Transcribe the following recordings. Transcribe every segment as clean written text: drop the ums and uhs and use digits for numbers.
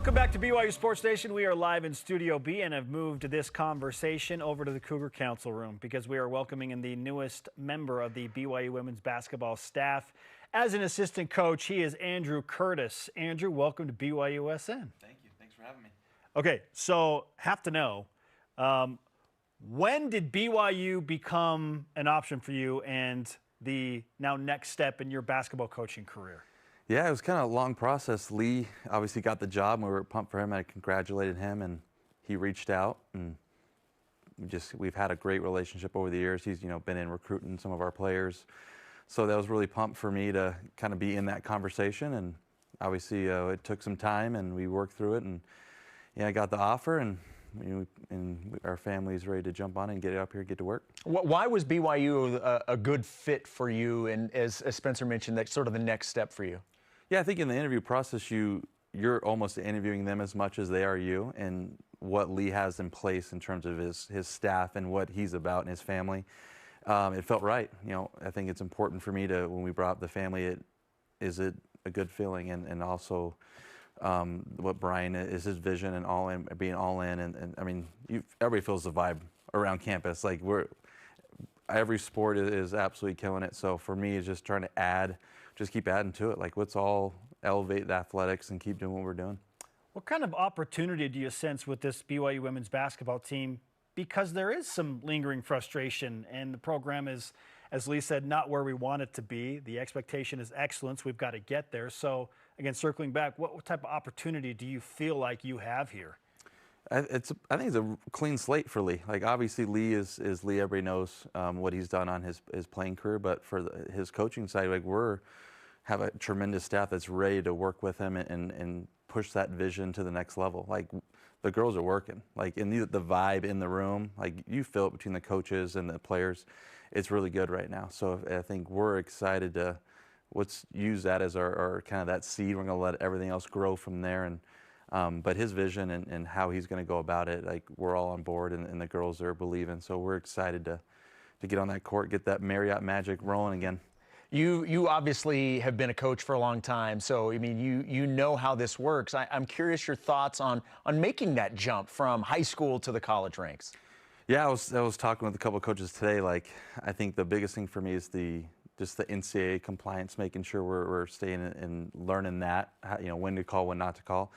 Welcome back to BYU Sports Nation. We are live in Studio B and have moved this conversation over to the Cougar Council Room because we are welcoming in the newest member of the BYU women's basketball staff. As an assistant coach, he is Andrew Curtis. Andrew, welcome to BYUSN. Thank you. Thanks for having me. Okay, so have to know, when did BYU become an option for you and the now next step in your basketball coaching career? Yeah, it was kind of a long process. Lee obviously got the job, and we were pumped for him. I congratulated him, and he reached out, and we've had a great relationship over the years. He's been in recruiting some of our players, so that was really pumped for me to kind of be in that conversation. And obviously, it took some time, and we worked through it, and yeah, I got the offer, and our family is ready to jump on and get up here, get to work. Why was BYU a good fit for you, and as Spencer mentioned, that's sort of the next step for you? Yeah, I think in the interview process, you're almost interviewing them as much as they are you, and what Lee has in place in terms of his staff and what he's about and his family. It felt right. I think it's important for me to, when we brought up the family, is it a good feeling, and also what Brian is, his vision and all in, being all in, and I mean, everybody feels the vibe around campus. Like every sport is absolutely killing it. So for me, it's just trying to just keep adding to it. Like, let's all elevate the athletics and keep doing what we're doing. What kind of opportunity do you sense with this BYU women's basketball team? Because there is some lingering frustration, and the program is, as Lee said, not where we want it to be. The expectation is excellence. We've got to get there. So, again, circling back, what type of opportunity do you feel like you have here? I think it's a clean slate for Lee. Like, obviously, Lee is Lee. Everybody knows what he's done on his playing career. But for his coaching side, like, have a tremendous staff that's ready to work with him and push that vision to the next level. Like, the girls are working. Like, in the vibe in the room, like, you feel it between the coaches and the players. It's really good right now. So I think we're excited to let's use that as our kind of that seed. We're going to let everything else grow from there. And but his vision and how he's going to go about it, like, we're all on board, and the girls are believing. So we're excited to get on that court, get that Marriott magic rolling again. You obviously have been a coach for a long time, so I mean you know how this works. I'm curious your thoughts on making that jump from high school to the college ranks. Yeah, I was talking with a couple of coaches today. Like, I think the biggest thing for me is just the NCAA compliance, making sure we're staying and learning that, when to call, when not to call.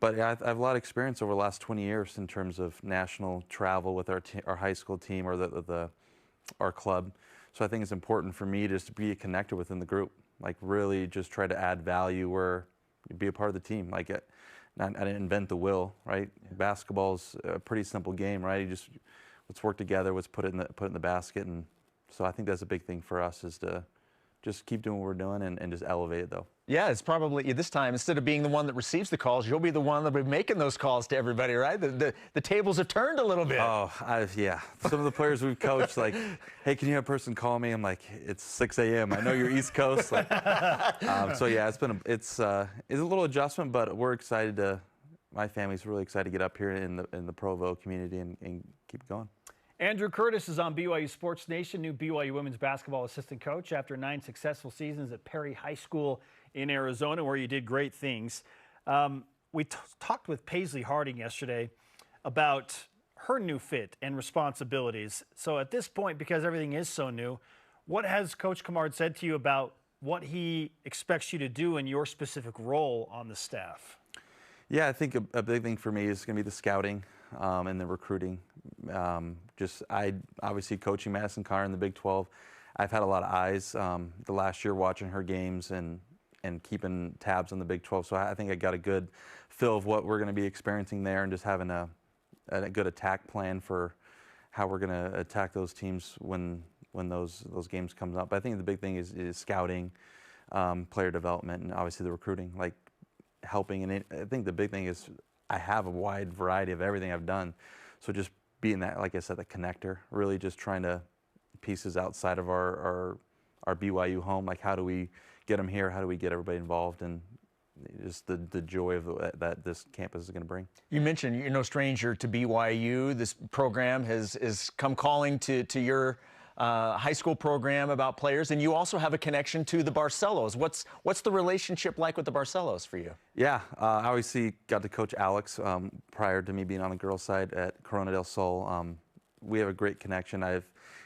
But yeah, I have a lot of experience over the last 20 years in terms of national travel with our high school team or our club. So I think it's important for me just to be a connector within the group, like, really just try to add value be a part of the team. Like, I didn't invent the wheel, right? Yeah. Basketball's a pretty simple game, right? Let's work together, let's put it in the basket. And so I think that's a big thing for us, is to just keep doing what we're doing and just elevate it, though. Yeah, it's probably this time, instead of being the one that receives the calls, you'll be the one that'll be making those calls to everybody, right? The tables have turned a little bit. Oh, yeah. Some of the players we've coached, like, hey, can you have a person call me? I'm like, it's 6 a.m. I know you're East Coast. Like, so yeah, it's a little adjustment, but we're excited my family's really excited to get up here in the Provo community and keep going. Andrew Curtis is on BYU Sports Nation, new BYU women's basketball assistant coach after 9 successful seasons at Perry High School in Arizona, where you did great things. We talked with Paisley Harding yesterday about her new fit and responsibilities. So at this point, because everything is so new, what has Coach Camard said to you about what he expects you to do in your specific role on the staff? Yeah, I think a big thing for me is going to be the scouting and the recruiting. I obviously coaching Madison Carr in the Big 12. I've had a lot of eyes the last year watching her games and keeping tabs on the Big 12. So I think I got a good feel of what we're going to be experiencing there, and just having a good attack plan for how we're going to attack those teams when those games come up. But I think the big thing is scouting, player development, and obviously the recruiting, like helping. And I think the big thing is I have a wide variety of everything I've done. So just being that, like I said, the connector, really just trying to pieces outside of our BYU home. Like, how do we get them here? How do we get everybody involved? And just the joy of that this campus is going to bring. You mentioned you're no stranger to BYU. This program has come calling to your high school program about players, and you also have a connection to the Barcelos. What's the relationship like with the Barcelos for you? Yeah, I obviously got to coach Alex prior to me being on the girls' side at Corona del Sol. We have a great connection.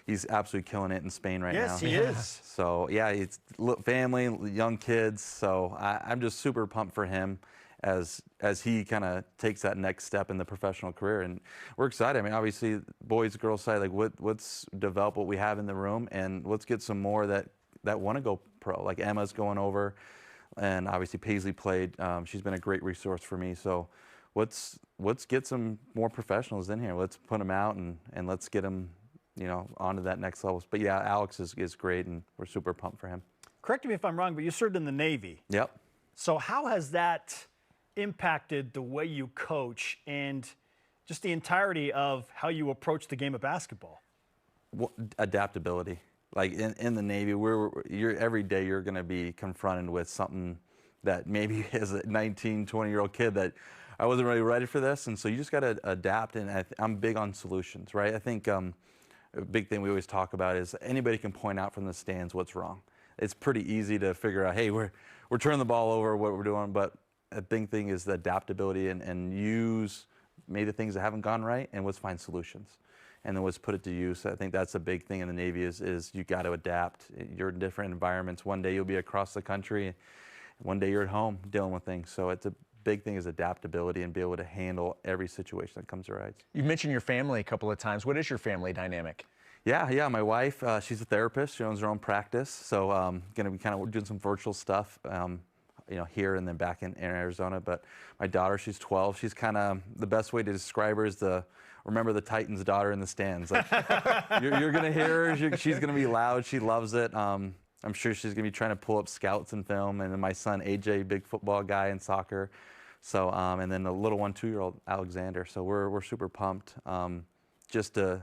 He's absolutely killing it in Spain right now. Yes, he is. So yeah, it's family, young kids. So I'm just super pumped for him as he kind of takes that next step in the professional career, and we're excited. I mean, obviously, boys, girls side, like let's develop what we have in the room, and let's get some more that want to go pro. Like Emma's going over, and obviously Paisley played. She's been a great resource for me. So let's get some more professionals in here. Let's put them out and let's get them, onto that next level. But yeah, Alex is great, and we're super pumped for him. Correct me if I'm wrong, but you served in the Navy. Yep. So how has that impacted the way you coach and just the entirety of how you approach the game of basketball? Well, adaptability. Like in the Navy, every day you're going to be confronted with something that maybe as a 19, 20-year-old kid that I wasn't really ready for this, and so you just got to adapt. And I'm big on solutions, right? I think a big thing we always talk about is anybody can point out from the stands what's wrong. It's pretty easy to figure out, hey, we're turning the ball over, what we're doing, but a big thing is the adaptability and use maybe the things that haven't gone right, and let's find solutions. And then let's put it to use. I think that's a big thing in the Navy is you got to adapt. You're in different environments. One day you'll be across the country, one day you're at home dealing with things. So it's a big thing is adaptability and be able to handle every situation that comes around. You mentioned your family a couple of times. What is your family dynamic? Yeah. My wife, she's a therapist. She owns her own practice. So going to be kind of doing some virtual stuff, here and then back in Arizona. But my daughter, she's 12. She's kind of, the best way to describe her is remember the Titans' daughter in the stands. Like, you're going to hear her. She's going to be loud. She loves it. I'm sure she's going to be trying to pull up scouts and film. And then my son, AJ, big football guy in soccer. So, and then the little one, 2-year-old Alexander. So we're super pumped. Just an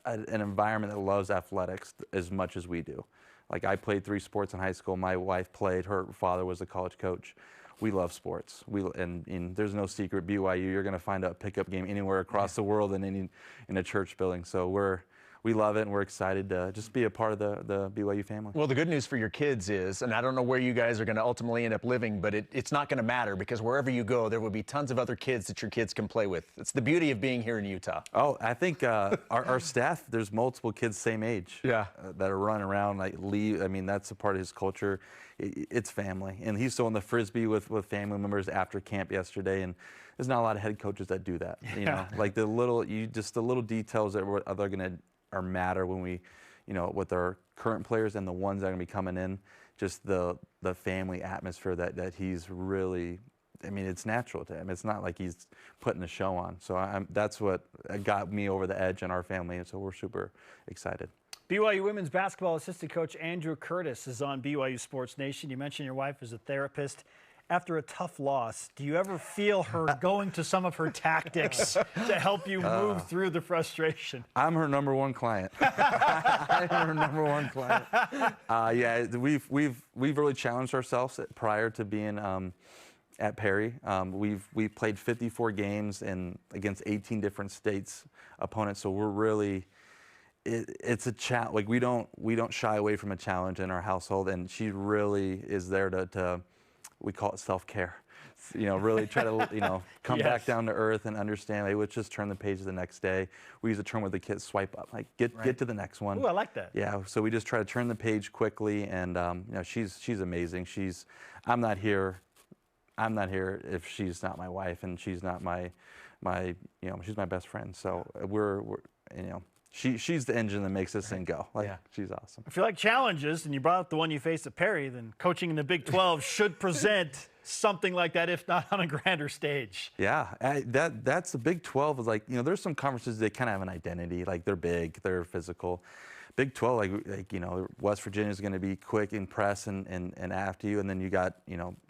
environment that loves athletics as much as we do. Like I played 3 sports in high school. My wife played. Her father was a college coach. We love sports. And there's no secret. BYU, you're going to find a pickup game anywhere across the world in a church building. So we love it, and we're excited to just be a part of the BYU family. Well, the good news for your kids is, and I don't know where you guys are going to ultimately end up living, but it's not going to matter because wherever you go, there will be tons of other kids that your kids can play with. It's the beauty of being here in Utah. Oh, I think our staff, there's multiple kids same age that are running around. Like Lee, I mean, that's a part of his culture. It's family. And he's throwing the Frisbee with family members after camp yesterday, and there's not a lot of head coaches that do that. Like the little details that are going to matter when we, with our current players and the ones that are going to be coming in, just the family atmosphere that he's really, I mean, it's natural to him. It's not like he's putting a show on. So that's what got me over the edge in our family, and so we're super excited. BYU women's basketball assistant coach Andrew Curtis is on BYU Sports Nation. You mentioned your wife is a therapist. After a tough loss, do you ever feel her going to some of her tactics to help you move through the frustration? I'm her number one client. I'm her number one client. Yeah, we've really challenged ourselves prior to being at Perry. We've played 54 games against 18 different states opponents. So we're really, it's a challenge. Like we don't shy away from a challenge in our household, and she really is there to we call it self-care. Really try to, come back down to earth and understand, hey, let's just turn the page the next day. We use a term with the kids, swipe up, like get to the next one. Ooh, I like that. Yeah, so we just try to turn the page quickly, and she's amazing. I'm not here if she's not my wife, and she's not she's my best friend. So we're She's the engine that makes this thing go. She's awesome. If you like challenges, and you brought up the one you faced at Perry, then coaching in the Big 12 should present something like that, if not on a grander stage. Yeah, that's the Big 12 is like, there's some conferences that kind of have an identity, like they're big, they're physical. Big 12, West Virginia is going to be quick in press and after you, and then you got,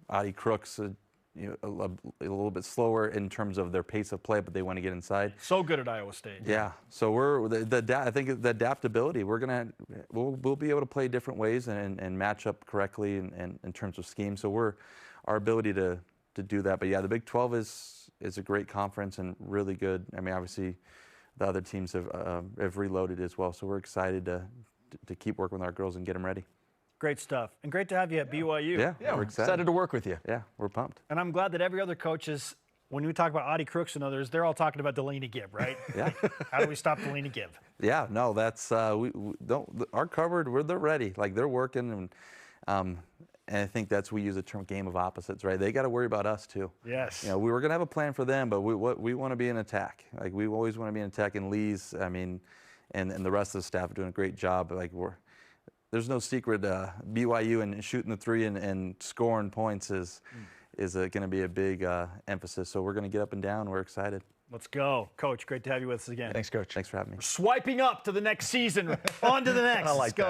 Audie Crooks, a little bit slower in terms of their pace of play, but they want to get inside. So good at Iowa State. Yeah. So I think the adaptability, we'll be able to play different ways and match up correctly in terms of scheme. So our ability to do that. But yeah, the Big 12 is a great conference and really good. I mean, obviously, the other teams have reloaded as well. So we're excited to keep working with our girls and get them ready. Great stuff. And great to have you at BYU. Yeah, we're excited to work with you. Yeah, we're pumped. And I'm glad that every other coach is, when we talk about Audie Crooks and others, they're all talking about Delaney Gibb, right? Yeah. How do we stop Delaney Gibb? Yeah, no, that's we don't our cupboard. They're ready, like they're working, and I think we use the term game of opposites, right? They got to worry about us too. Yes. You know, we were gonna have a plan for them, but we want to be in attack. Like we always want to be in attack. And Lee's, I mean, and the rest of the staff are doing a great job. Like there's no secret. BYU and shooting the three and scoring points is going to be a big emphasis. So we're going to get up and down. We're excited. Let's go. Coach, great to have you with us again. Thanks, Coach. Thanks for having me. Swiping up to the next season. On to the next. I like Let's go. that.